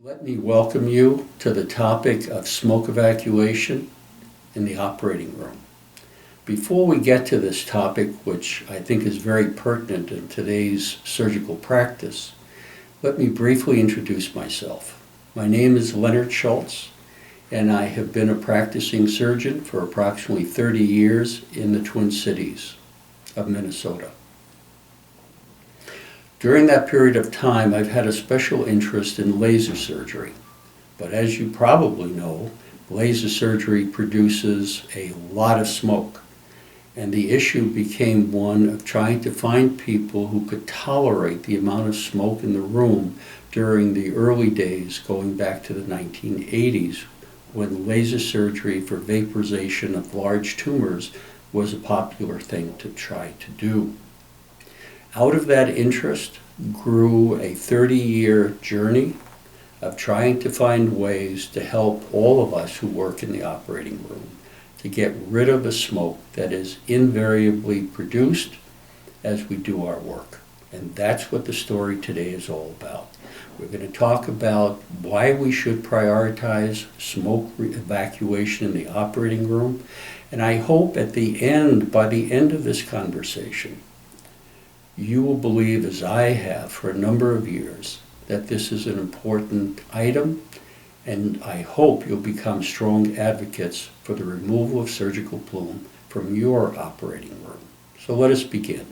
Let me welcome you to the topic of smoke evacuation in the operating room. Before we get to this topic, which I think is very pertinent in today's surgical practice, let me briefly introduce myself. My name is Leonard Schultz, and I have been a practicing surgeon for approximately 30 years in the Twin Cities of Minnesota. During that period of time, I've had a special interest in laser surgery. But as you probably know, laser surgery produces a lot of smoke. And the issue became one of trying to find people who could tolerate the amount of smoke in the room during the early days, going back to the 1980s, when laser surgery for vaporization of large tumors was a popular thing to try to do. Out of that interest grew a 30-year journey of trying to find ways to help all of us who work in the operating room to get rid of the smoke that is invariably produced as we do our work. And that's what the story today is all about. We're going to talk about why we should prioritize smoke evacuation in the operating room. And I hope by the end of this conversation, you will believe, as I have for a number of years, that this is an important item, and I hope you'll become strong advocates for the removal of surgical plume from your operating room. So let us begin.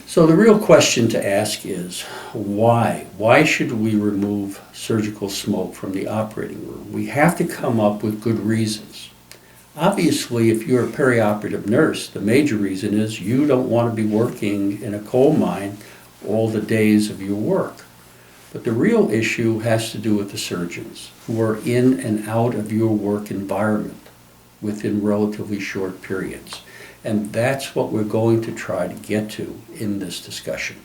So the real question to ask is, why? Why should we remove surgical smoke from the operating room? We have to come up with good reasons. Obviously, if you're a perioperative nurse, the major reason is you don't want to be working in a coal mine all the days of your work. But the real issue has to do with the surgeons who are in and out of your work environment within relatively short periods. And that's what we're going to try to get to in this discussion.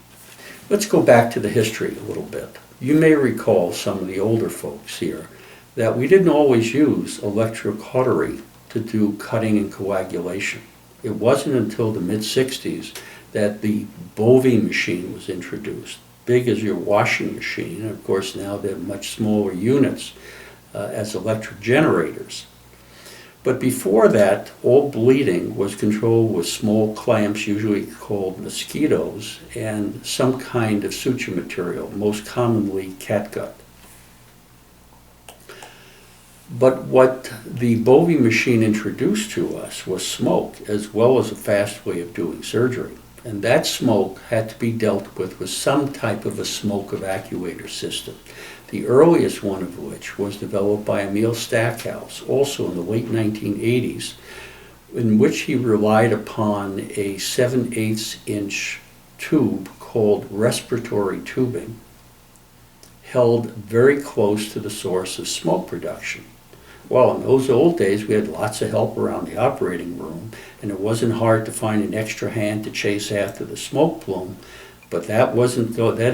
Let's go back to the history a little bit. You may recall, some of the older folks here, that we didn't always use electrocautery to do cutting and coagulation. It wasn't until the mid-60s that the Bovie machine was introduced, big as your washing machine. And of course now they're much smaller units as electric generators. But before that, all bleeding was controlled with small clamps, usually called mosquitoes, and some kind of suture material, most commonly catgut. But what the Bovie machine introduced to us was smoke, as well as a fast way of doing surgery. And that smoke had to be dealt with some type of a smoke evacuator system. The earliest one of which was developed by Emil Stackhouse, also in the late 1980s, in which he relied upon a 7/8" tube called respiratory tubing, held very close to the source of smoke production. Well, in those old days, we had lots of help around the operating room, and it wasn't hard to find an extra hand to chase after the smoke plume, but that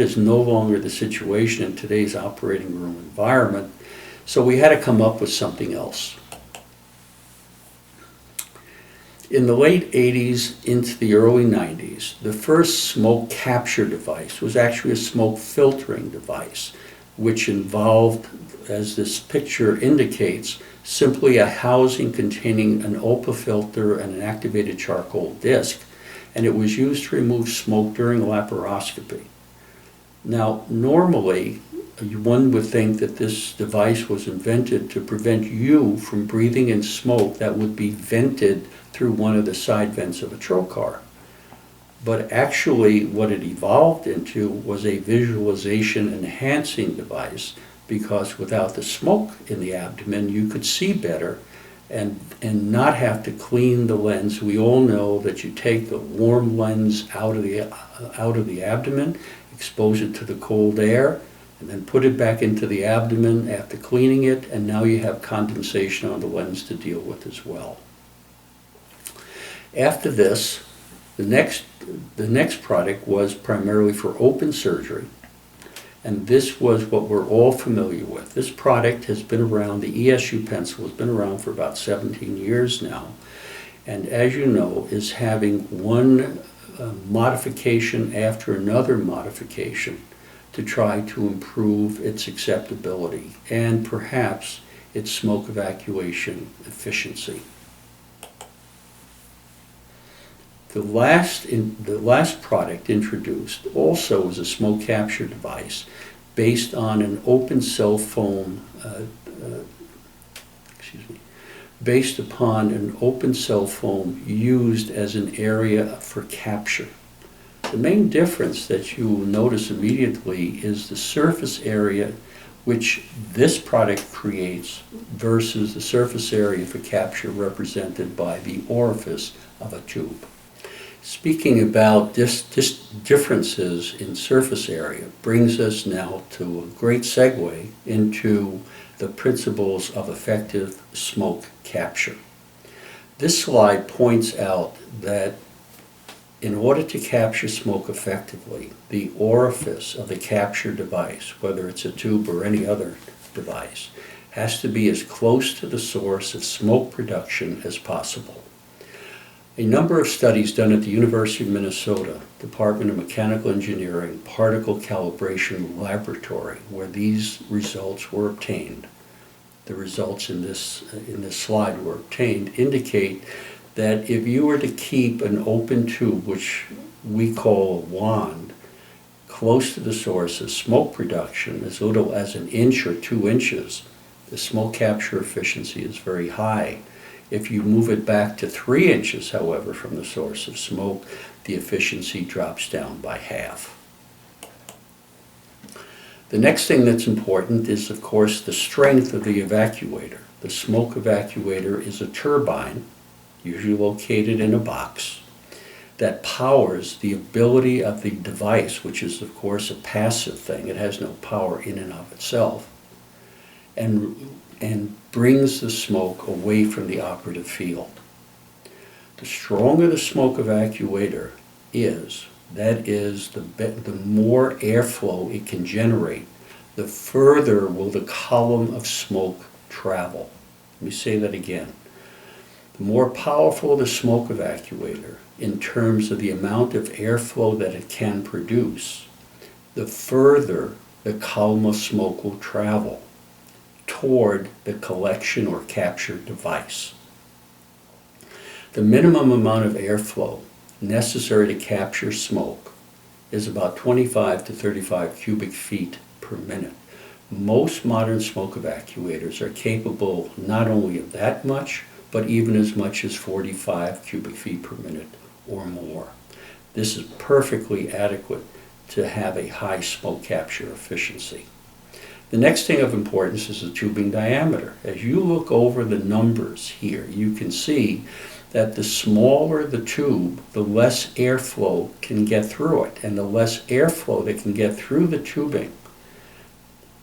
is no longer the situation in today's operating room environment, so we had to come up with something else. In the late 80s into the early 90s, the first smoke capture device was actually a smoke filtering device, which involved, as this picture indicates, simply a housing containing an OPA filter and an activated charcoal disc, and it was used to remove smoke during laparoscopy. Now, normally, one would think that this device was invented to prevent you from breathing in smoke that would be vented through one of the side vents of a trocar. But actually, what it evolved into was a visualization enhancing device, because without the smoke in the abdomen, you could see better and not have to clean the lens. We all know that you take the warm lens out of the abdomen, expose it to the cold air, and then put it back into the abdomen after cleaning it, and now you have condensation on the lens to deal with as well. After this, the next product was primarily for open surgery, and this was what we're all familiar with. This product has been around, the ESU pencil has been around for about 17 years now, and as you know, is having one modification after another modification to try to improve its acceptability and perhaps its smoke evacuation efficiency. The last product introduced also was a smoke capture device based on an open cell foam, based upon an open cell foam used as an area for capture. The main difference that you will notice immediately is the surface area which this product creates versus the surface area for capture represented by the orifice of a tube. Speaking about differences in surface area brings us now to a great segue into the principles of effective smoke capture. This slide points out that in order to capture smoke effectively, the orifice of the capture device, whether it's a tube or any other device, has to be as close to the source of smoke production as possible. A number of studies done at the University of Minnesota, Department of Mechanical Engineering Particle Calibration Laboratory, where these results were obtained, the results in this slide were obtained, indicate that if you were to keep an open tube, which we call a wand, close to the source of smoke production, as little as an inch or 2 inches, the smoke capture efficiency is very high. If you move it back to 3 inches, however, from the source of smoke, the efficiency drops down by half. The next thing that's important is, of course, the strength of the evacuator. The smoke evacuator is a turbine, usually located in a box, that powers the ability of the device, which is, of course, a passive thing. It has no power in and of itself, and brings the smoke away from the operative field. The stronger the smoke evacuator is, that is, the more airflow it can generate, the further will the column of smoke travel. Let me say that again. The more powerful the smoke evacuator in terms of the amount of airflow that it can produce, the further the column of smoke will travel toward the collection or capture device. The minimum amount of airflow necessary to capture smoke is about 25 to 35 cubic feet per minute. Most modern smoke evacuators are capable not only of that much, but even as much as 45 cubic feet per minute or more. This is perfectly adequate to have a high smoke capture efficiency. The next thing of importance is the tubing diameter. As you look over the numbers here, you can see that the smaller the tube, the less airflow can get through it. And the less airflow that can get through the tubing,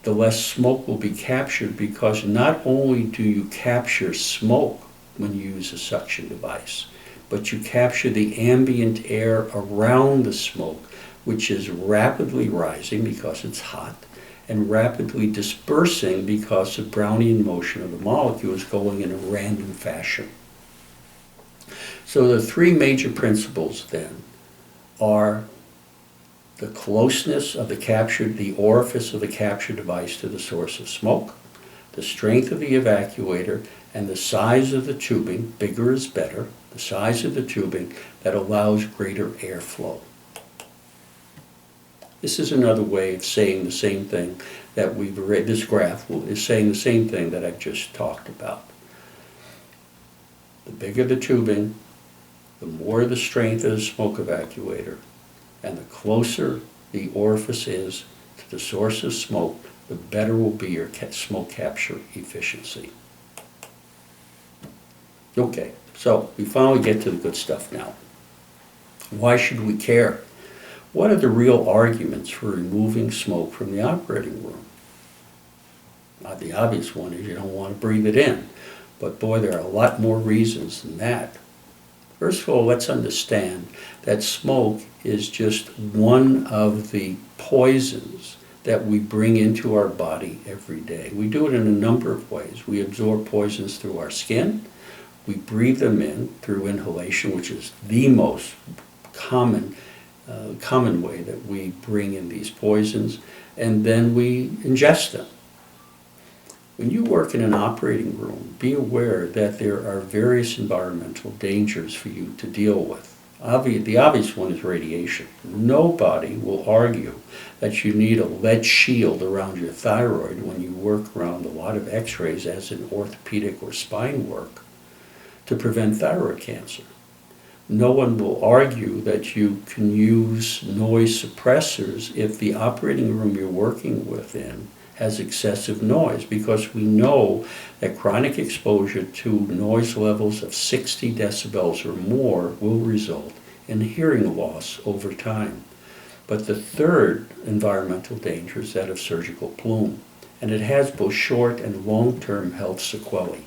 the less smoke will be captured, because not only do you capture smoke when you use a suction device, but you capture the ambient air around the smoke, which is rapidly rising because it's hot, and rapidly dispersing because of Brownian motion of the molecules going in a random fashion. So the three major principles then are the closeness of the orifice of the capture device to the source of smoke, the strength of the evacuator, and the size of the tubing, bigger is better, the size of the tubing that allows greater airflow. This is another way of saying the same thing that we've read. This graph is saying the same thing that I've just talked about. The bigger the tubing, the more the strength of the smoke evacuator, and the closer the orifice is to the source of smoke, the better will be your smoke capture efficiency. Okay, so we finally get to the good stuff now. Why should we care? What are the real arguments for removing smoke from the operating room? The obvious one is you don't want to breathe it in. But boy, there are a lot more reasons than that. First of all, let's understand that smoke is just one of the poisons that we bring into our body every day. We do it in a number of ways. We absorb poisons through our skin. We breathe them in through inhalation, which is the most common common way that we bring in these poisons, and then we ingest them. When you work in an operating room, be aware that there are various environmental dangers for you to deal with. The obvious one is radiation. Nobody will argue that you need a lead shield around your thyroid when you work around a lot of x-rays, as in orthopedic or spine work, to prevent thyroid cancer. No one will argue that you can use noise suppressors if the operating room you're working within has excessive noise, because we know that chronic exposure to noise levels of 60 decibels or more will result in hearing loss over time. But the third environmental danger is that of surgical plume, and it has both short and long-term health sequelae.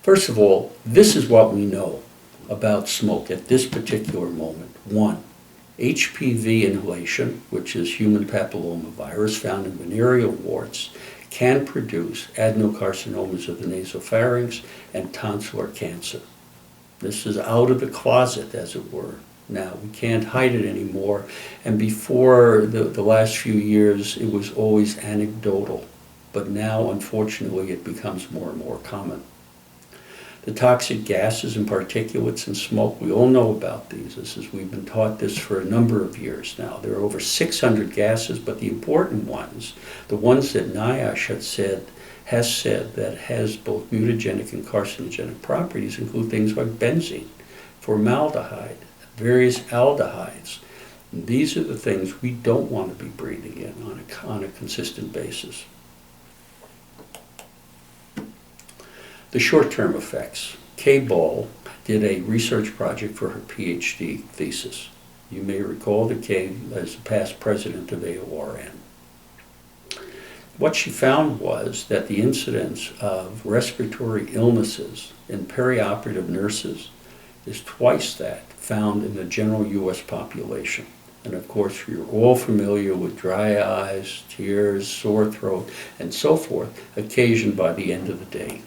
First of all, this is what we know about smoke at this particular moment. 1. HPV inhalation, which is human papillomavirus found in venereal warts, can produce adenocarcinomas of the nasopharynx and tonsillar cancer. This is out of the closet, as it were. Now, we can't hide it anymore, and before the last few years, it was always anecdotal, but now, unfortunately, it becomes more and more common. The toxic gases and particulates in smoke, we all know about these. We've been taught this for a number of years now. There are over 600 gases, but the important ones, the ones that NIOSH has said that has both mutagenic and carcinogenic properties, include things like benzene, formaldehyde, various aldehydes. And these are the things we don't want to be breathing in on a consistent basis. The short-term effects. Kay Ball did a research project for her PhD thesis. You may recall that Kay is the past president of AORN. What she found was that the incidence of respiratory illnesses in perioperative nurses is twice that found in the general U.S. population. And of course, you're all familiar with dry eyes, tears, sore throat, and so forth, occasioned by the end of the day.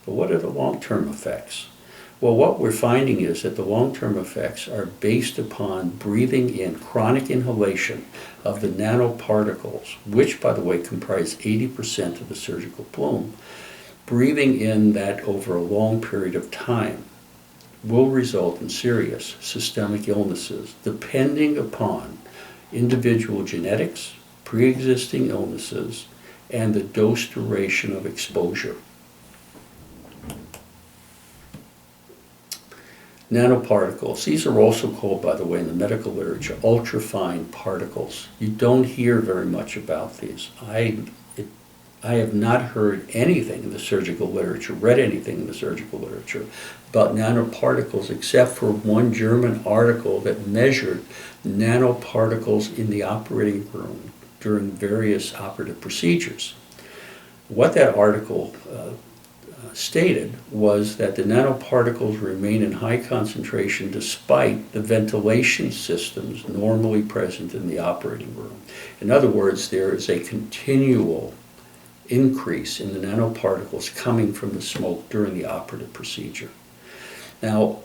But what are the long-term effects? Well, what we're finding is that the long-term effects are based upon breathing in chronic inhalation of the nanoparticles, which, by the way, comprise 80% of the surgical plume. Breathing in that over a long period of time will result in serious systemic illnesses, depending upon individual genetics, pre-existing illnesses, and the dose duration of exposure. Nanoparticles, these are also called, by the way, in the medical literature, ultrafine particles. You don't hear very much about these. I have not heard anything in the surgical literature, read anything in the surgical literature about nanoparticles, except for one German article that measured nanoparticles in the operating room during various operative procedures. What that article stated was that the nanoparticles remain in high concentration despite the ventilation systems normally present in the operating room. In other words, there is a continual increase in the nanoparticles coming from the smoke during the operative procedure. Now,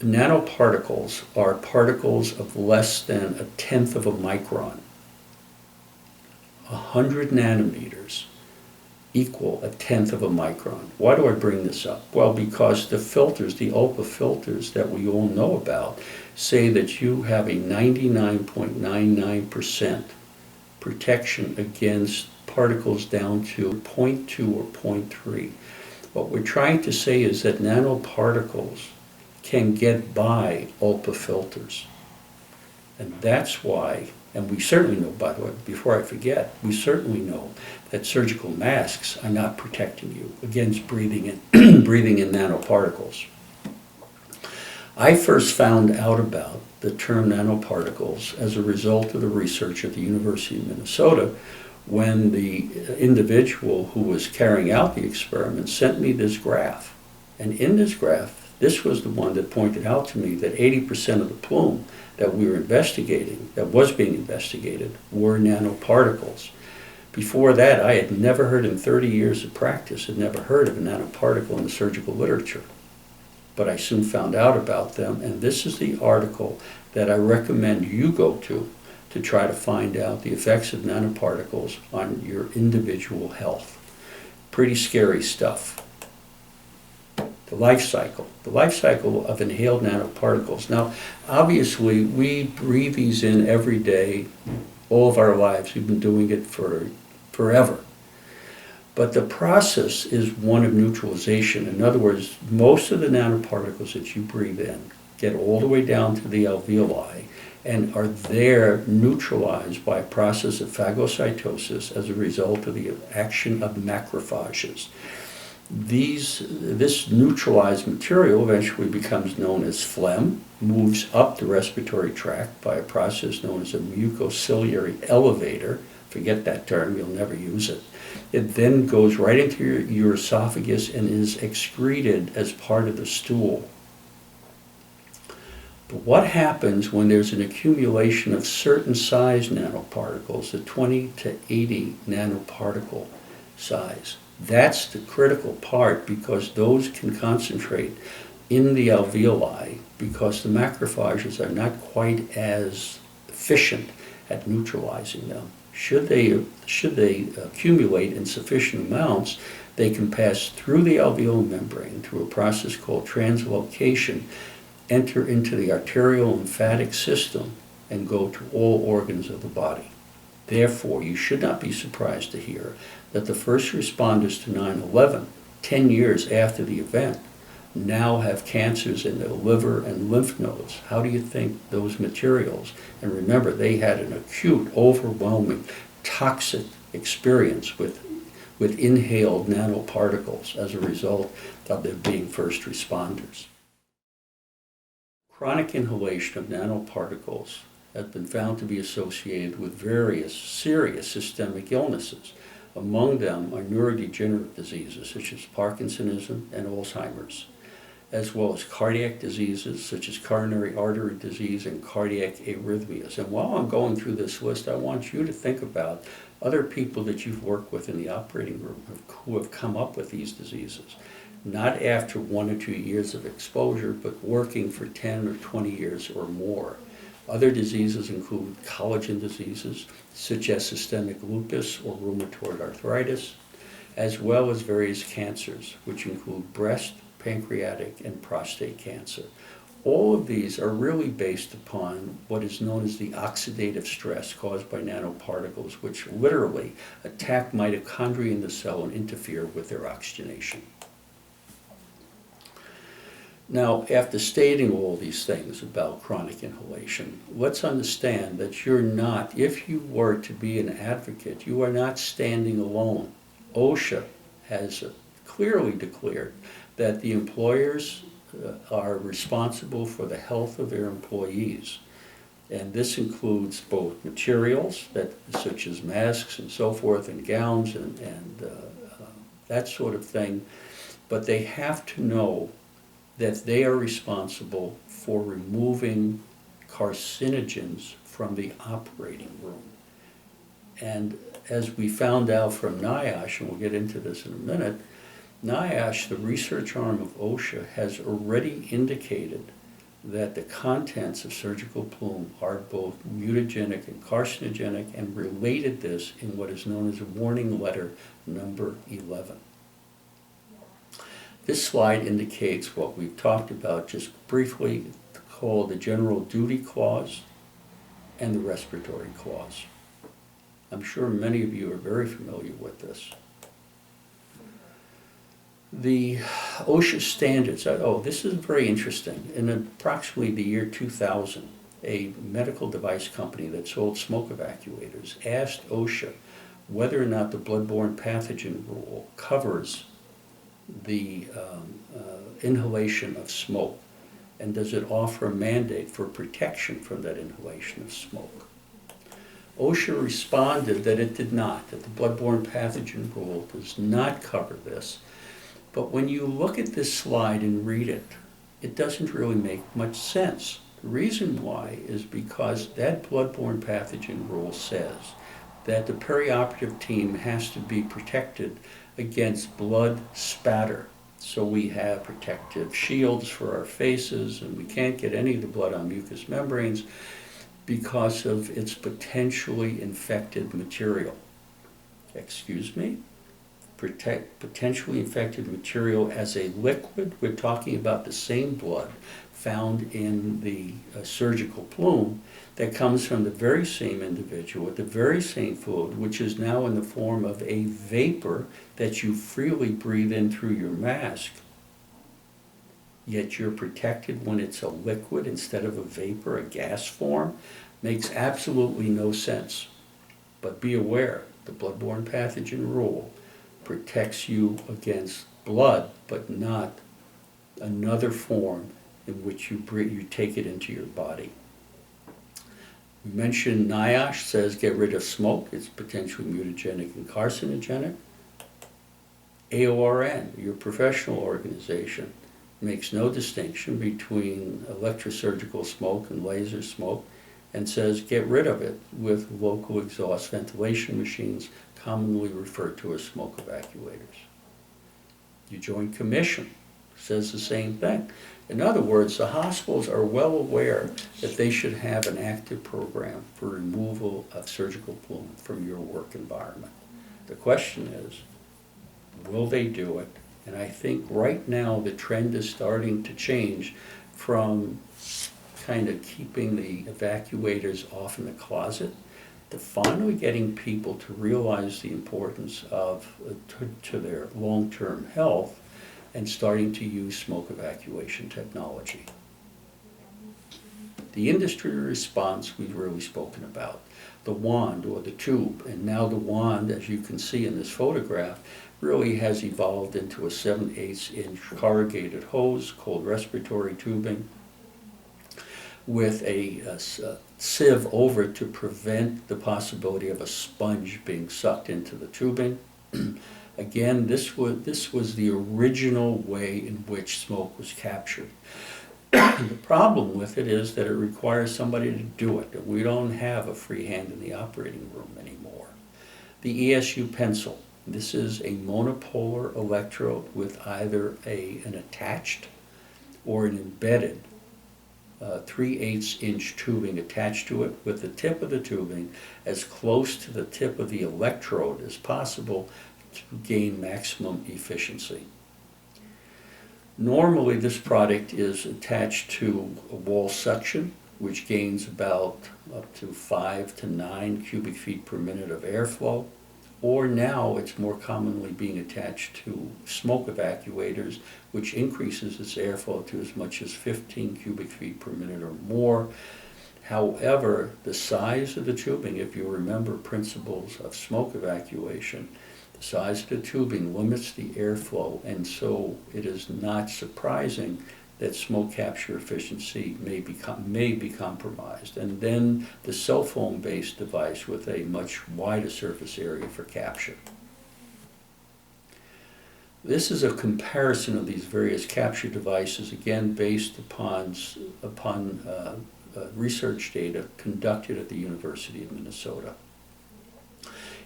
nanoparticles are particles of less than 1/10 of a micron. 100 nanometers equal 1/10 of a micron. Why do I bring this up? Well, because the filters, the ULPA filters that we all know about, say that you have a 99.99% protection against particles down to 0.2 or 0.3. What we're trying to say is that nanoparticles can get by ULPA filters. And that's why, and we certainly know, by the way, before I forget, we certainly know that surgical masks are not protecting you against breathing in, breathing in nanoparticles. I first found out about the term nanoparticles as a result of the research at the University of Minnesota when the individual who was carrying out the experiment sent me this graph. And in this graph, this was the one that pointed out to me that 80% of the plume that we were investigating, that was being investigated, were nanoparticles. Before that, I had never heard, in 30 years of practice, had never heard of a nanoparticle in the surgical literature. but I soon found out about them, and this is the article that I recommend you go to try to find out the effects of nanoparticles on your individual health. Pretty scary stuff. The life cycle of inhaled nanoparticles. Now, obviously, we breathe these in every day, all of our lives. We've been doing it for forever. But the process is one of neutralization. In other words, most of the nanoparticles that you breathe in get all the way down to the alveoli and are there neutralized by a process of phagocytosis as a result of the action of macrophages. This neutralized material eventually becomes known as phlegm, moves up the respiratory tract by a process known as a mucociliary elevator. Forget that term, you'll never use it. It then goes right into your esophagus and is excreted as part of the stool. But what happens when there's an accumulation of certain size nanoparticles, the 20 to 80 nanoparticle size? That's the critical part, because those can concentrate in the alveoli because the macrophages are not quite as efficient at neutralizing them. Should they accumulate in sufficient amounts, they can pass through the alveolar membrane through a process called translocation, enter into the arterial lymphatic system, and go to all organs of the body. Therefore, you should not be surprised to hear that the first responders to 9/11, 10 years after the event, now have cancers in their liver and lymph nodes. How do you think those materials, and remember, they had an acute, overwhelming, toxic experience with inhaled nanoparticles as a result of them being first responders. Chronic inhalation of nanoparticles has been found to be associated with various serious systemic illnesses. Among them are neurodegenerative diseases such as Parkinsonism and Alzheimer's, as well as cardiac diseases such as coronary artery disease and cardiac arrhythmias. And while I'm going through this list, I want you to think about other people that you've worked with in the operating room who have come up with these diseases, not after 1 or 2 years of exposure, but working for 10 or 20 years or more. Other diseases include collagen diseases, such as systemic lupus or rheumatoid arthritis, as well as various cancers, which include breast, pancreatic, and prostate cancer. All of these are really based upon what is known as the oxidative stress caused by nanoparticles, which literally attack mitochondria in the cell and interfere with their oxygenation. Now, after stating all these things about chronic inhalation, let's understand that you're not, if you were to be an advocate, you are not standing alone. OSHA has clearly declared that the employers are responsible for the health of their employees. And this includes both materials, such as masks and so forth, and gowns and that sort of thing. But they have to know that they are responsible for removing carcinogens from the operating room. And as we found out from NIOSH, and we'll get into this in a minute, NIOSH, the research arm of OSHA, has already indicated that the contents of surgical plume are both mutagenic and carcinogenic, and related this in what is known as warning letter number 11. This slide indicates what we've talked about just briefly, called the general duty clause and the respiratory clause. I'm sure many of you are very familiar with this. The OSHA standards, this is very interesting. In approximately the year 2000, a medical device company that sold smoke evacuators asked OSHA whether or not the bloodborne pathogen rule covers the inhalation of smoke, and does it offer a mandate for protection from that inhalation of smoke. OSHA responded that it did not, that the bloodborne pathogen rule does not cover this. But when you look at this slide and read it, it doesn't really make much sense. The reason why is because that bloodborne pathogen rule says that the perioperative team has to be protected against blood spatter So we have protective shields for our faces, and we can't get any of the blood on mucous membranes because of its potentially infected material. Excuse me? Potentially infected material as a liquid. We're talking about the same blood found in the surgical plume that comes from the very same individual with the very same fluid, which is now in the form of a vapor that you freely breathe in through your mask. Yet you're protected when it's a liquid instead of a vapor, a gas form. Makes absolutely no sense. But be aware, the bloodborne pathogen rule protects you against blood, but not another form in which you take it into your body. We mentioned NIOSH says get rid of smoke. It's potentially mutagenic and carcinogenic. AORN, your professional organization, makes no distinction between electrosurgical smoke and laser smoke and says get rid of it with local exhaust ventilation machines, commonly referred to as smoke evacuators. Your Joint Commission says the same thing. In other words, the hospitals are well aware that they should have an active program for removal of surgical plume from your work environment. The question is, will they do it? And I think right now the trend is starting to change from kind of keeping the evacuators off in the closet to finally getting people to realize the importance of to their long-term health and starting to use smoke evacuation technology. The industry response we've really spoken about. The wand or the tube, and now the wand, as you can see in this photograph, really has evolved into a 7/8 inch corrugated hose called respiratory tubing with a sieve over it to prevent the possibility of a sponge being sucked into the tubing. Again, this was the original way in which smoke was captured. The problem with it is that it requires somebody to do it, and we don't have a free hand in the operating room anymore. The ESU pencil. This is a monopolar electrode with either an attached or an embedded 3/8 inch tubing attached to it, with the tip of the tubing as close to the tip of the electrode as possible to gain maximum efficiency. Normally this product is attached to a wall suction, which gains about up to 5 to 9 cubic feet per minute of airflow, or now it's more commonly being attached to smoke evacuators, which increases its airflow to as much as 15 cubic feet per minute or more. However, the size of the tubing, if you remember principles of smoke evacuation, the size of the tubing limits the airflow, and so it is not surprising that smoke capture efficiency may be compromised. And then the cell phone-based device with a much wider surface area for capture. This is a comparison of these various capture devices, again based upon research data conducted at the University of Minnesota,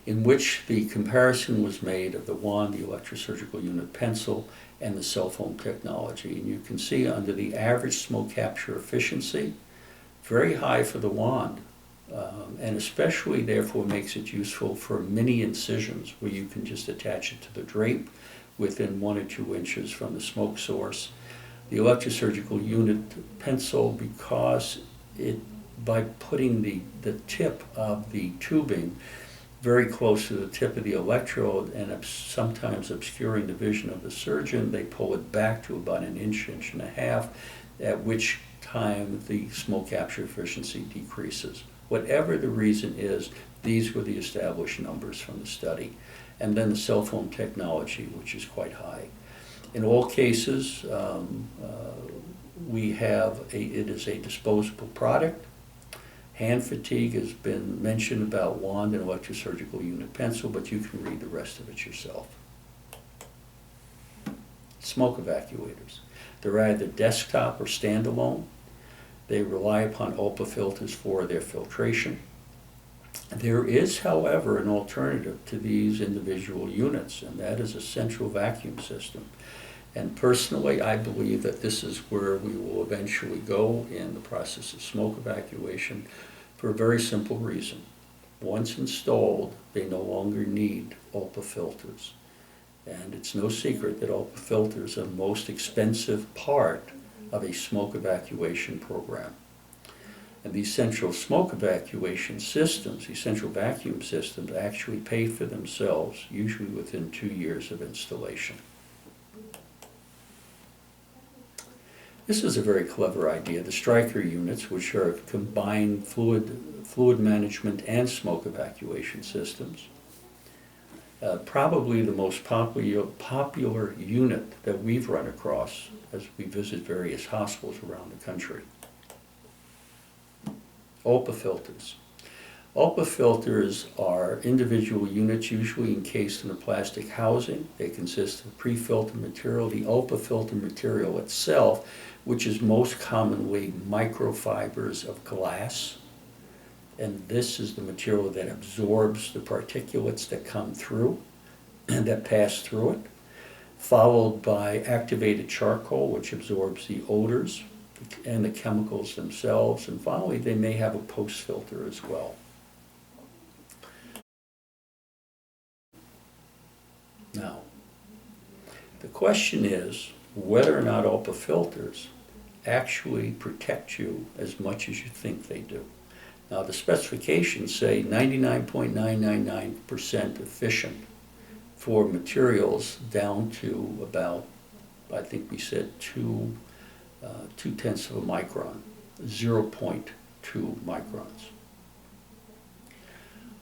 in which the comparison was made of the wand, the electrosurgical unit pencil, and the cell phone technology. And you can see under the average smoke capture efficiency, very high for the wand, and especially therefore makes it useful for mini incisions where you can just attach it to the drape within 1 or 2 inches from the smoke source. The electrosurgical unit pencil, because by putting the tip of the tubing very close to the tip of the electrode and sometimes obscuring the vision of the surgeon, they pull it back to about 1 inch, 1.5 inches, at which time the smoke capture efficiency decreases. Whatever the reason is, these were the established numbers from the study. And then the cell phone technology, which is quite high. In all cases, it is a disposable product. Hand fatigue has been mentioned about wand and electrosurgical unit pencil, but you can read the rest of it yourself. Smoke evacuators. They're either desktop or standalone. They rely upon ULPA filters for their filtration. There is, however, an alternative to these individual units, and that is a central vacuum system. And personally, I believe that this is where we will eventually go in the process of smoke evacuation for a very simple reason. Once installed, they no longer need ULPA filters. And it's no secret that ULPA filters are the most expensive part of a smoke evacuation program. And these central smoke evacuation systems, these central vacuum systems, actually pay for themselves, usually within 2 years of installation. This is a very clever idea. The Stryker units, which are combined fluid management and smoke evacuation systems, probably the most popular unit that we've run across as we visit various hospitals around the country. ULPA filters. ULPA filters are individual units usually encased in a plastic housing. They consist of pre-filter material. The ULPA filter material itself, which is most commonly microfibers of glass, and this is the material that absorbs the particulates that come through and that pass through it, followed by activated charcoal, which absorbs the odors and the chemicals themselves, and finally they may have a post filter as well. Now, the question is whether or not ULPA filters actually protect you as much as you think they do. Now, the specifications say 99.999% efficient for materials down to about, I think we said 0.2 of a micron, 0.2 microns.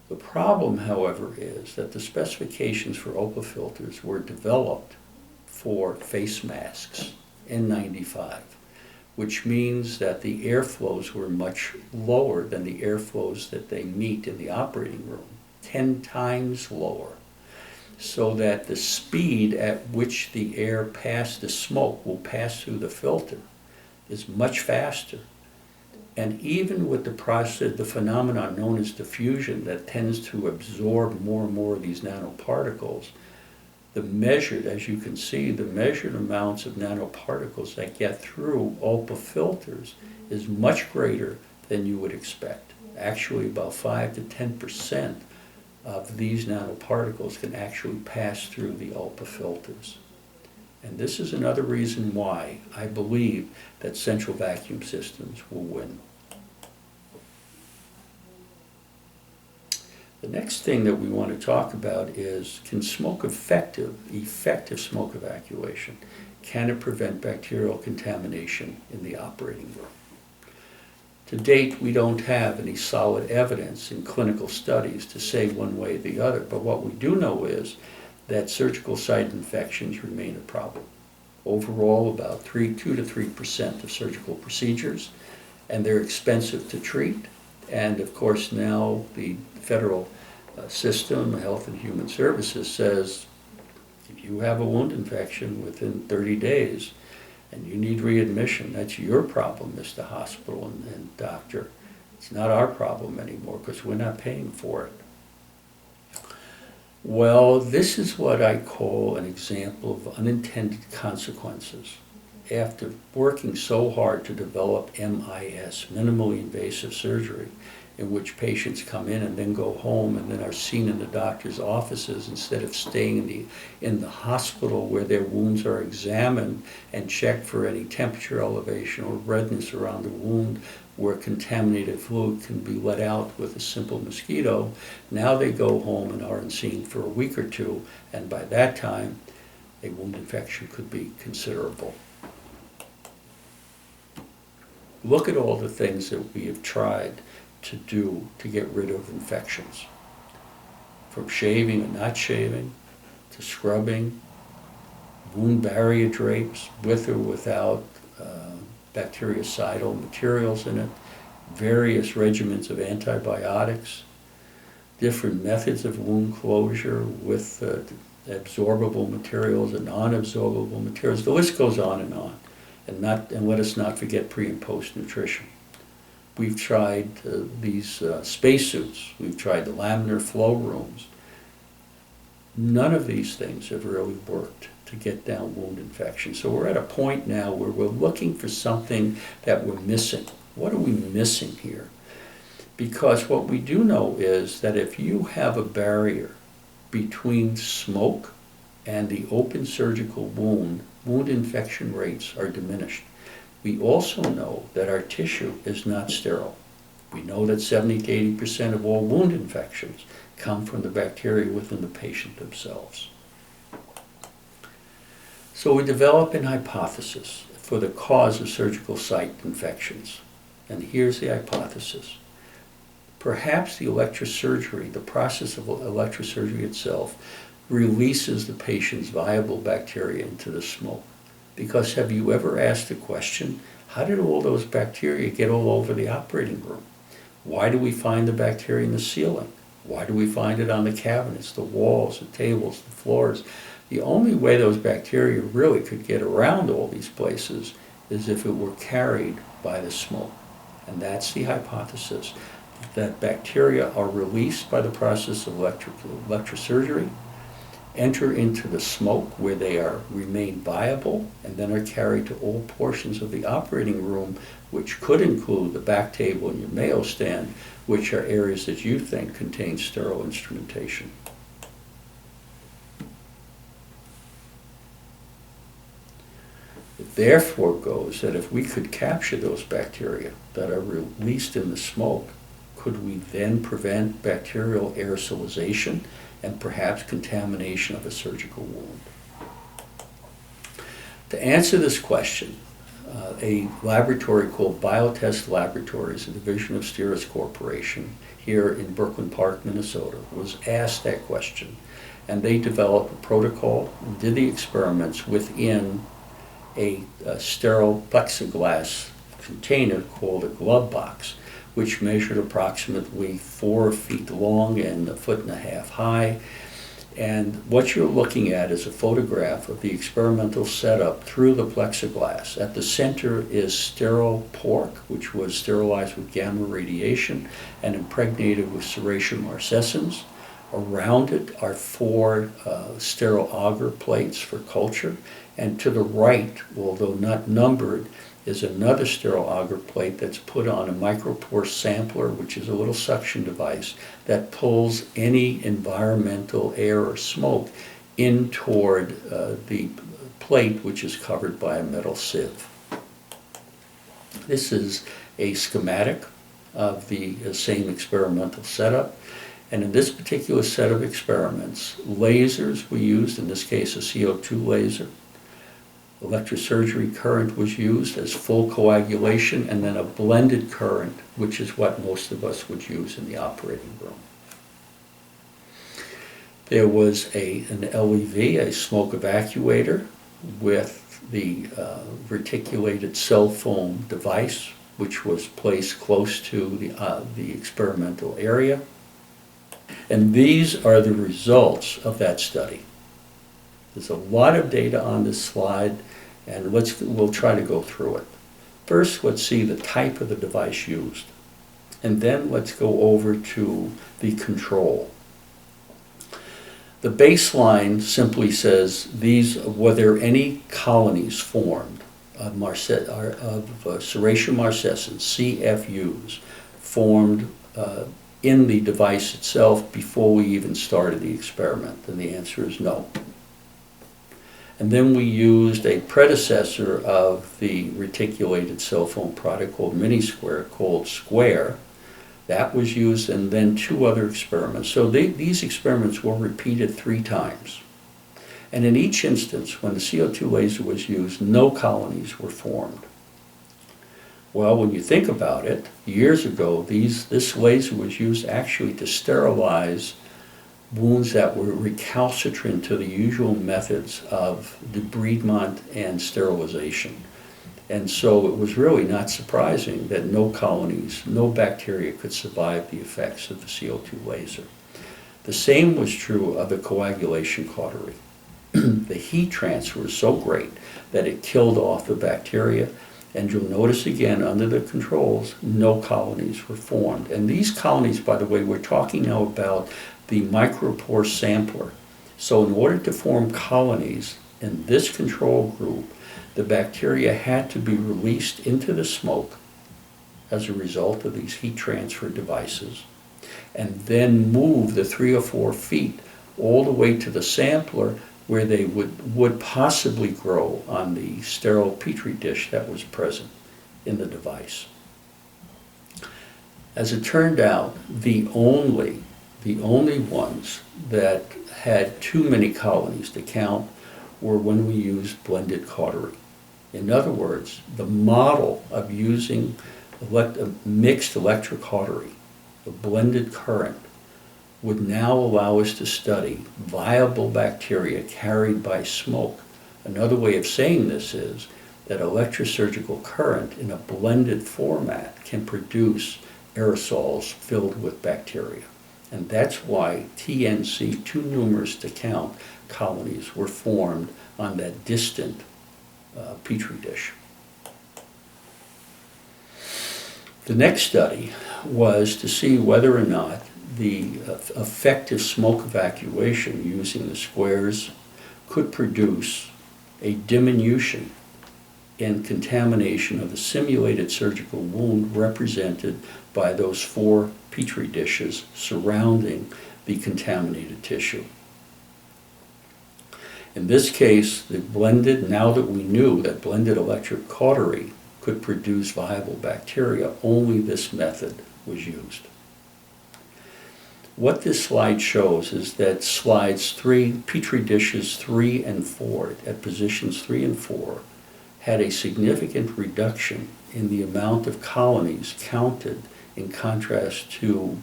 The problem, however, is that the specifications for ULPA filters were developed for face masks, N95, which means that the airflows were much lower than the airflows that they meet in the operating room, 10 times lower, so that the speed at which the air the smoke will pass through the filter is much faster. And even with the process, the phenomenon known as diffusion that tends to absorb more and more of these nanoparticles, as you can see, the measured amounts of nanoparticles that get through ULPA filters is much greater than you would expect. Actually, about 5 to 10% of these nanoparticles can actually pass through the ULPA filters. And this is another reason why I believe that central vacuum systems will win. The next thing that we want to talk about is, can effective smoke evacuation, can it prevent bacterial contamination in the operating room? To date, we don't have any solid evidence in clinical studies to say one way or the other, but what we do know is that surgical site infections remain a problem. Overall, about 2 to 3% of surgical procedures, and they're expensive to treat. And of course now the federal system, Health and Human Services, says if you have a wound infection within 30 days and you need readmission, that's your problem, Mr. Hospital and doctor. It's not our problem anymore because we're not paying for it. Well, this is what I call an example of unintended consequences. After working so hard to develop MIS, minimally invasive surgery, in which patients come in and then go home and then are seen in the doctor's offices instead of staying in the hospital where their wounds are examined and checked for any temperature elevation or redness around the wound where contaminated fluid can be let out with a simple mosquito. Now they go home and aren't seen for a week or two, and by that time a wound infection could be considerable. Look at all the things that we have tried to do to get rid of infections. From shaving and not shaving, to scrubbing, wound barrier drapes with or without bactericidal materials in it, various regimens of antibiotics, different methods of wound closure with absorbable materials and non-absorbable materials. The list goes on. And let us not forget pre and post nutrition. We've tried these spacesuits. We've tried the laminar flow rooms. None of these things have really worked to get down wound infection. So we're at a point now where we're looking for something that we're missing. What are we missing here? Because what we do know is that if you have a barrier between smoke and the open surgical wound, wound infection rates are diminished. We also know that our tissue is not sterile. We know that 70 to 80% of all wound infections come from the bacteria within the patient themselves. So we develop an hypothesis for the cause of surgical site infections. And here's the hypothesis. Perhaps the electrosurgery, the process of electrosurgery itself, releases the patient's viable bacteria into the smoke. Because have you ever asked the question, how did all those bacteria get all over the operating room? Why do we find the bacteria in the ceiling? Why do we find it on the cabinets, the walls, the tables, the floors? The only way those bacteria really could get around all these places is if it were carried by the smoke. And that's the hypothesis, that bacteria are released by the process of electrosurgery, enter into the smoke where they remain viable, and then are carried to all portions of the operating room, which could include the back table and your Mayo stand, which are areas that you think contain sterile instrumentation. It therefore goes that if we could capture those bacteria that are released in the smoke, could we then prevent bacterial aerosolization and perhaps contamination of a surgical wound? To answer this question, a laboratory called Biotest Laboratories, a division of Steris Corporation here in Brooklyn Park, Minnesota, was asked that question. And they developed a protocol and did the experiments within a sterile plexiglass container called a glove box, which measured approximately 4 feet long and 1.5 feet high. And what you're looking at is a photograph of the experimental setup through the plexiglass. At the center is sterile pork, which was sterilized with gamma radiation and impregnated with Serratia marcescens. Around it are 4 sterile agar plates for culture. And to the right, although not numbered, is another sterile agar plate that's put on a micropore sampler, which is a little suction device that pulls any environmental air or smoke in toward the plate, which is covered by a metal sieve. This is a schematic of the same experimental setup. And in this particular set of experiments, lasers were used, in this case a CO2 laser. Electrosurgery current was used as full coagulation, and then a blended current, which is what most of us would use in the operating room. There was an LEV, a smoke evacuator, with the reticulated cell foam device, which was placed close to the experimental area. And these are the results of that study. There's a lot of data on this slide, and we'll try to go through it. First, let's see the type of the device used. And then let's go over to the control. The baseline simply says, were there any colonies formed of Serratia marcescens, CFUs, formed in the device itself before we even started the experiment? And the answer is no. And then we used a predecessor of the reticulated cell foam product called Mini-Square, called Square. That was used, and then 2 other experiments. So these experiments were repeated 3 times. And in each instance, when the CO2 laser was used, no colonies were formed. Well, when you think about it, years ago, this laser was used actually to sterilize wounds that were recalcitrant to the usual methods of debridement and sterilization. And so it was really not surprising that no colonies, no bacteria could survive the effects of the CO2 laser. The same was true of the coagulation cautery. The heat transfer was so great that it killed off the bacteria. And you'll notice again, under the controls, no colonies were formed. And these colonies, by the way, we're talking now about the micropore sampler. So in order to form colonies in this control group, the bacteria had to be released into the smoke as a result of these heat transfer devices, and then move the 3 or 4 feet all the way to the sampler where they would possibly grow on the sterile petri dish that was present in the device. As it turned out, the only ones that had too many colonies to count were when we used blended cautery. In other words, the model of using mixed electrocautery, the blended current, would now allow us to study viable bacteria carried by smoke. Another way of saying this is that electrosurgical current in a blended format can produce aerosols filled with bacteria. And that's why TNC, too numerous to count, colonies were formed on that distant petri dish. The next study was to see whether or not the effective smoke evacuation using the squares could produce a diminution in contamination of the simulated surgical wound represented by those 4 petri dishes surrounding the contaminated tissue. In this case, now that we knew that blended electric cautery could produce viable bacteria, only this method was used. What this slide shows is that petri dishes 3 and 4, at positions 3 and 4, had a significant reduction in the amount of colonies counted in contrast to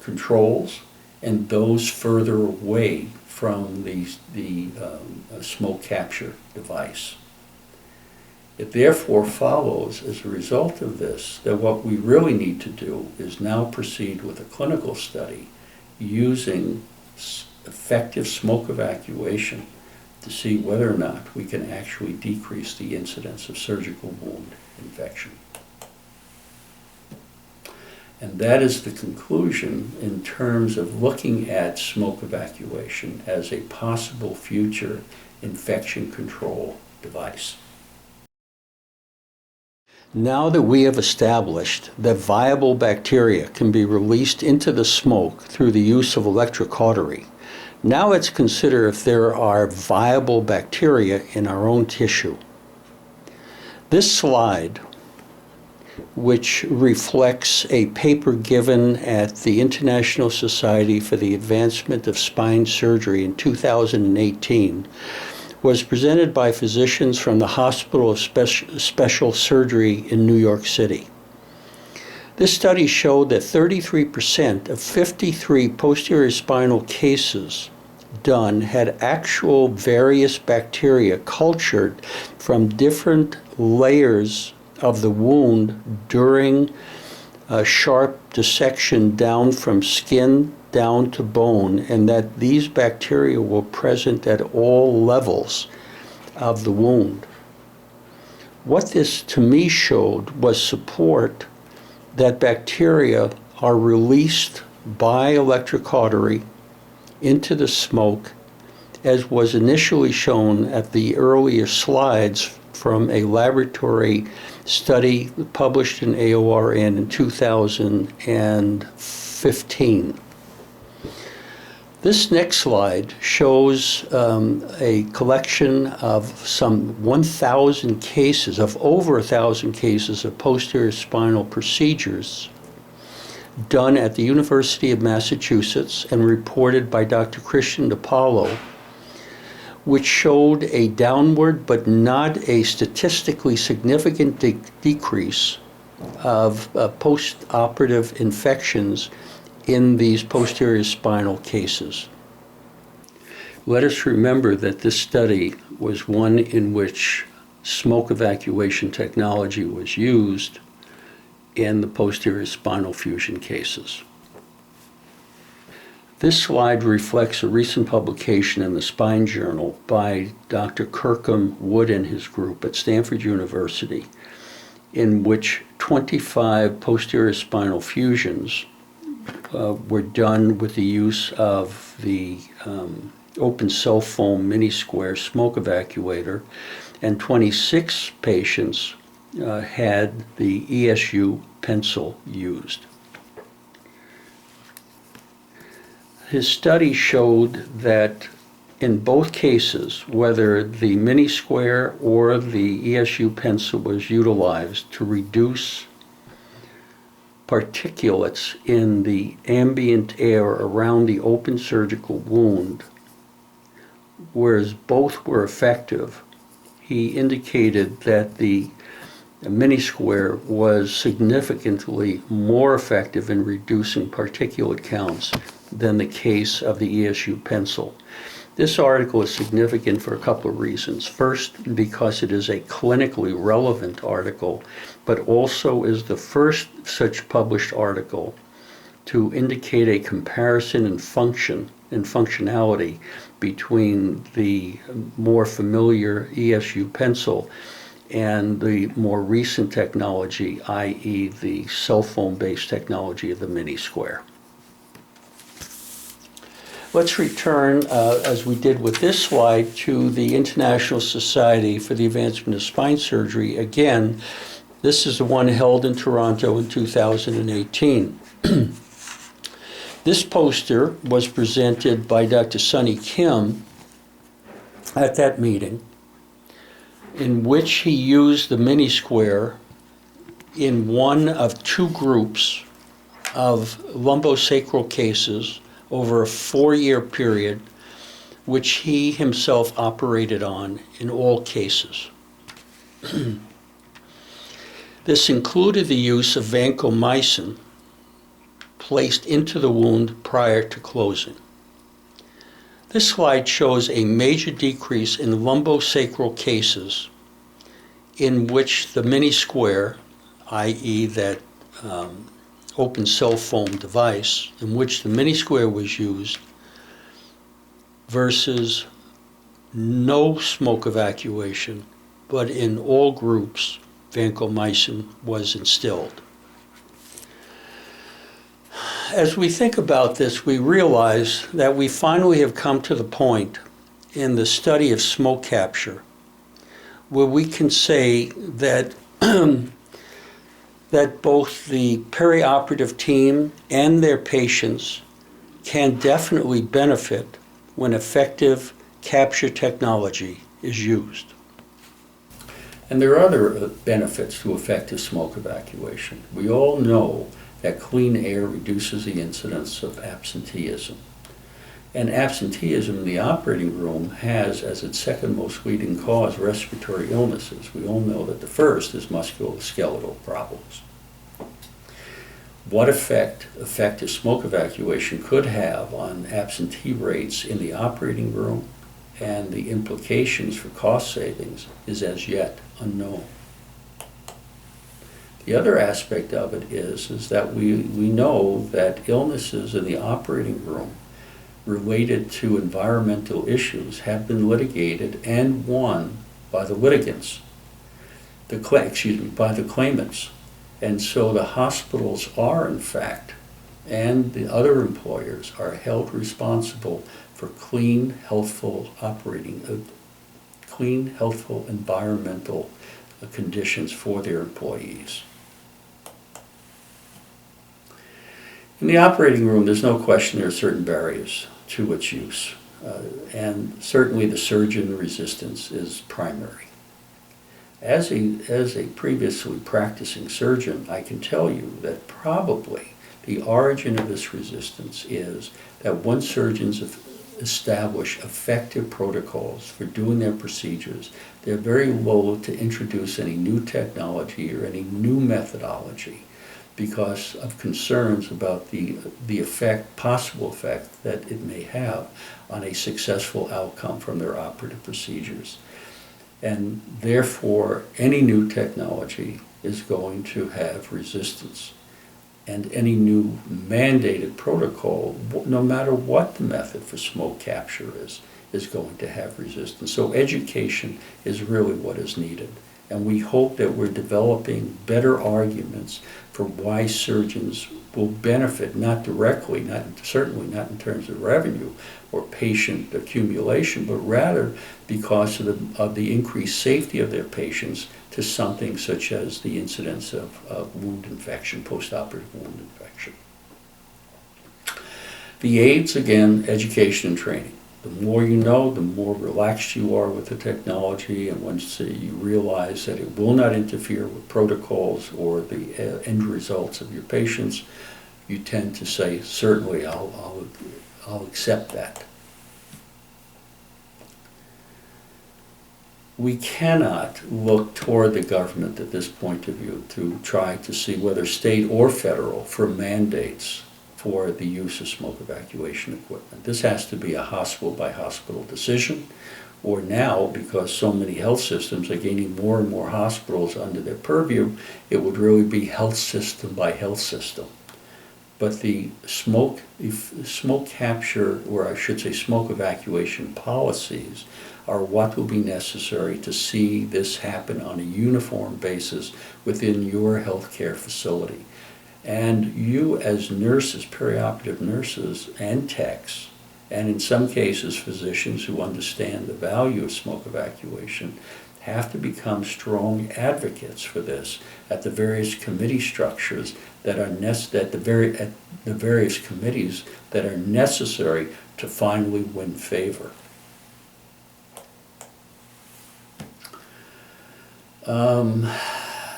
controls and those further away from the smoke capture device. It therefore follows, as a result of this, that what we really need to do is now proceed with a clinical study using effective smoke evacuation to see whether or not we can actually decrease the incidence of surgical wound infection. And that is the conclusion in terms of looking at smoke evacuation as a possible future infection control device. Now that we have established that viable bacteria can be released into the smoke through the use of electrocautery, now let's consider if there are viable bacteria in our own tissue. This slide, which reflects a paper given at the International Society for the Advancement of Spine Surgery in 2018, was presented by physicians from the Hospital of Special Surgery in New York City. This study showed that 33% of 53 posterior spinal cases done had actual various bacteria cultured from different layers of the wound during a sharp dissection down from skin down to bone, and that these bacteria were present at all levels of the wound. What this to me showed was support that bacteria are released by electrocautery into the smoke, as was initially shown at the earlier slides from a laboratory study published in AORN in 2015. This next slide shows a collection of some 1,000 cases, of over 1,000 cases of posterior spinal procedures done at the University of Massachusetts and reported by Dr. Christian DiPaolo, which showed a downward but not a statistically significant decrease of post-operative infections in these posterior spinal cases. Let us remember that this study was one in which smoke evacuation technology was used in the posterior spinal fusion cases. This slide reflects a recent publication in the Spine Journal by Dr. Kirkham Wood and his group at Stanford University, in which 25 posterior spinal fusions were done with the use of the open cell foam mini square smoke evacuator, and 26 patients had the ESU pencil used. His study showed that in both cases, whether the mini square or the ESU pencil was utilized to reduce particulates in the ambient air around the open surgical wound, whereas both were effective, he indicated that the mini square was significantly more effective in reducing particulate counts than the case of the ESU pencil. This article is significant for a couple of reasons. First, because it is a clinically relevant article, but also is the first such published article to indicate a comparison in function and functionality between the more familiar ESU pencil and the more recent technology, i.e. the cell phone-based technology of the mini square. Let's return, as we did with this slide, to the International Society for the Advancement of Spine Surgery. Again, this is the one held in Toronto in 2018. This poster was presented by Dr. Sunny Kim at that meeting, in which he used the mini square in one of two groups of lumbosacral cases over a 4-year period, which he himself operated on in all cases. This included the use of vancomycin placed into the wound prior to closing. This slide shows a major decrease in lumbosacral cases in which the mini square, i.e. that open cell foam device in which the mini square was used, versus no smoke evacuation, but in all groups vancomycin was instilled. As we think about this, we realize that we finally have come to the point in the study of smoke capture where we can say that that both the perioperative team and their patients can definitely benefit when effective capture technology is used. And there are other benefits to effective smoke evacuation. We all know that clean air reduces the incidence of absenteeism. And absenteeism in the operating room has as its second most leading cause respiratory illnesses. We all know that the first is musculoskeletal problems. What effect effective smoke evacuation could have on absentee rates in the operating room and the implications for cost savings is as yet unknown. The other aspect of it is that we know that illnesses in the operating room related to environmental issues have been litigated and won by the litigants, by the claimants. And so the hospitals are, in fact, and the other employers are held responsible for clean, healthful environmental conditions for their employees. In the operating room, there's no question there are certain barriers to its use, and certainly the surgeon resistance is primary. As a previously practicing surgeon, I can tell you that probably the origin of this resistance is that once surgeons establish effective protocols for doing their procedures, they're very loath to introduce any new technology or any new methodology because of concerns about the possible effect that it may have on a successful outcome from their operative procedures. And therefore, any new technology is going to have resistance. And any new mandated protocol, no matter what the method for smoke capture is going to have resistance. So education is really what is needed. And we hope that we're developing better arguments for why surgeons will benefit, not directly, certainly not in terms of revenue or patient accumulation, but rather because of the increased safety of their patients to something such as the incidence of wound infection, postoperative wound infection. The aids, again, education and training. The more you know, the more relaxed you are with the technology, and once you realize that it will not interfere with protocols or the end results of your patients, you tend to say, certainly, I'll accept that. We cannot look toward the government at this point of view to try to see whether state or federal for mandates for the use of smoke evacuation equipment. This has to be a hospital by hospital decision, or now, because so many health systems are gaining more and more hospitals under their purview, it would really be health system by health system. But the smoke capture, or I should say smoke evacuation policies, are what will be necessary to see this happen on a uniform basis within your healthcare facility. And you as nurses, perioperative nurses and techs, and in some cases physicians who understand the value of smoke evacuation, have to become strong advocates for this at the various committee structures that are at the various committees that are necessary to finally win favor.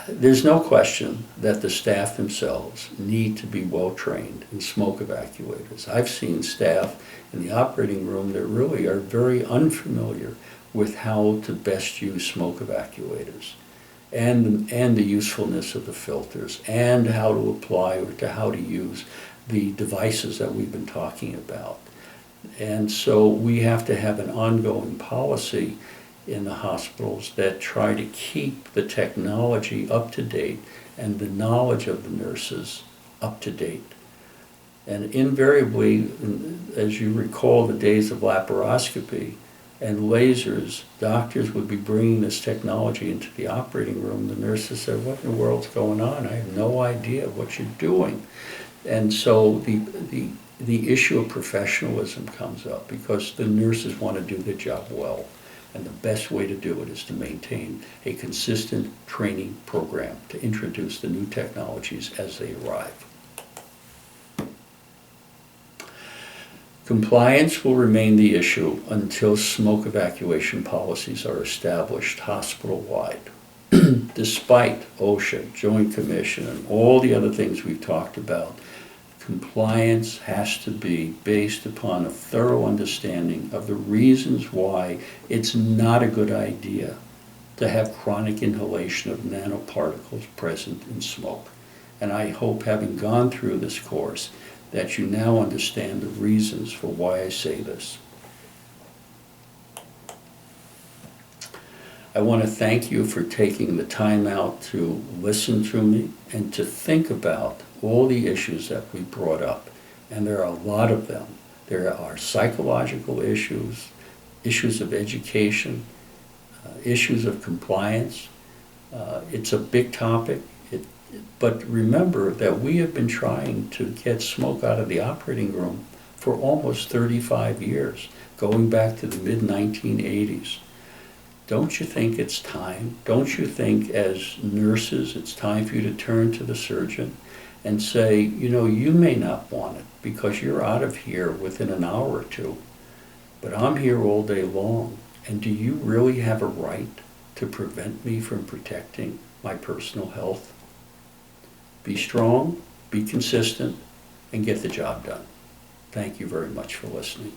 There's no question that the staff themselves need to be well trained in smoke evacuators. I've seen staff in the operating room that really are very unfamiliar with how to best use smoke evacuators and the usefulness of the filters and how to apply or to how to use the devices that we've been talking about. And so we have to have an ongoing policy in the hospitals that try to keep the technology up to date and the knowledge of the nurses up to date. And invariably, as you recall the days of laparoscopy and lasers, doctors would be bringing this technology into the operating room. The nurses said, "What in the world's going on? I have no idea what you're doing." And so the issue of professionalism comes up because the nurses want to do their job well. And the best way to do it is to maintain a consistent training program to introduce the new technologies as they arrive. Compliance will remain the issue until smoke evacuation policies are established hospital-wide. Despite OSHA, Joint Commission, and all the other things we've talked about, compliance has to be based upon a thorough understanding of the reasons why it's not a good idea to have chronic inhalation of nanoparticles present in smoke. And I hope, having gone through this course, that you now understand the reasons for why I say this. I want to thank you for taking the time out to listen to me and to think about all the issues that we brought up, and there are a lot of them. There are psychological issues, issues of education, issues of compliance. It's a big topic, but remember that we have been trying to get smoke out of the operating room for almost 35 years, going back to the mid-1980s. Don't you think it's time? Don't you think as nurses it's time for you to turn to the surgeon and say, you know, you may not want it because you're out of here within an hour or two, but I'm here all day long, and do you really have a right to prevent me from protecting my personal health? Be strong, be consistent, and get the job done. Thank you very much for listening.